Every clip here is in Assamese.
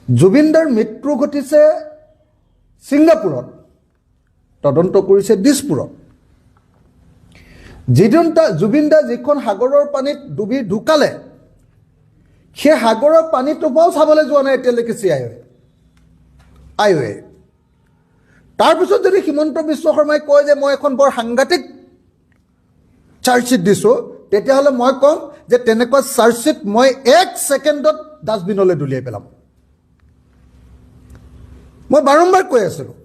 জুবিনদাৰ মৃত্যু ঘটিছে ছিংগাপুৰত, তদন্ত কৰিছে দিছপুৰত। জুবিনদা যিখন সাগৰৰ পানীত ডুবি ঢুকালে, সেই সাগৰৰ পানীটোপাও চাবলৈ যোৱা নাই এতিয়ালৈকে আই অ' এ। তাৰপিছত যদি হিমন্ত বিশ্ব শৰ্মাই কয় যে মই এখন বৰ সাংঘাতিক চাৰ্জশ্বিট দিছোঁ, তেতিয়াহ'লে মই ক'ম যে তেনেকুৱা চাৰ্জশ্বিট মই 1 ছেকেণ্ডত ডাষ্টবিনলৈ দলিয়াই পেলাম। মই বাৰম্বাৰ কৈ আছিলোঁ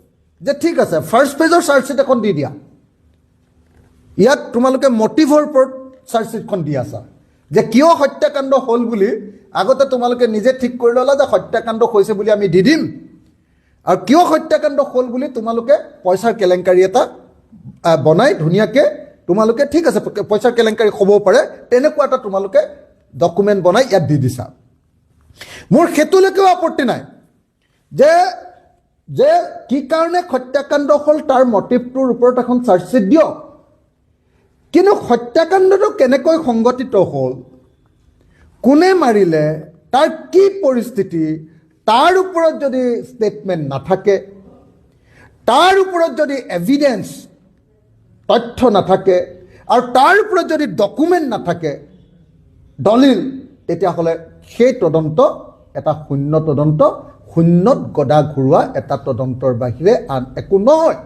যে ঠিক আছে, ফাৰ্ষ্ট পেজৰ চাৰ্জশ্বিট এখন দি দিয়া, ইয়াত তোমালোকে মটিভৰ ওপৰত চাৰ্জশ্বিটখন দি আছা, যে কিয় হত্যাকাণ্ড হ'ল বুলি আগতে তোমালোকে নিজে ঠিক কৰি ল'লা যে হত্যাকাণ্ড হৈছে বুলি আমি দি দিম, আৰু কিয় হত্যাকাণ্ড হ'ল বুলি তোমালোকে পইচাৰ কেলেংকাৰী এটা বনাই ধুনীয়াকৈ তোমালোকে ঠিক আছে পইচাৰ কেলেংকাৰী হ'বও পাৰে তেনেকুৱা এটা তোমালোকে ডকুমেণ্ট বনাই ইয়াত দি দিছা। মোৰ সেইটোলৈকেও আপত্তি নাই যে কি কাৰণে হত্যাকাণ্ড হ'ল তাৰ মটিভটোৰ ওপৰত এখন চাৰ্জশ্বিট দিয়ক, কিন্তু হত্যাকাণ্ডটো কেনেকৈ সংঘটিত হ'ল, কোনে মাৰিলে, তাৰ কি পৰিস্থিতি, তাৰ ওপৰত যদি ষ্টেটমেণ্ট নাথাকে, তাৰ ওপৰত যদি এভিডেন্স তথ্য নাথাকে, আৰু তাৰ ওপৰত যদি ডকুমেণ্ট নাথাকে, দলিল, তেতিয়াহ'লে সেই তদন্ত এটা শূন্যত গদা ঘূৰোৱা এটা তদন্তৰ বাহিৰে আন একো নহয়।